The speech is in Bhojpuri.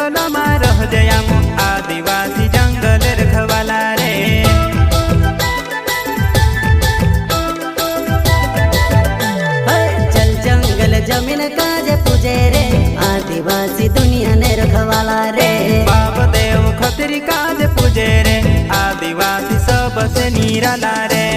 जंगलમાં રહજે આમ आदिवासी जंगल रखवाला रे। चल जंगल जमीन काजे पूजे रे आदिवासी दुनिया ने रखवाला रे। बाप देव खतरी काज पूजे रे आदिवासी सबसे निराला रे।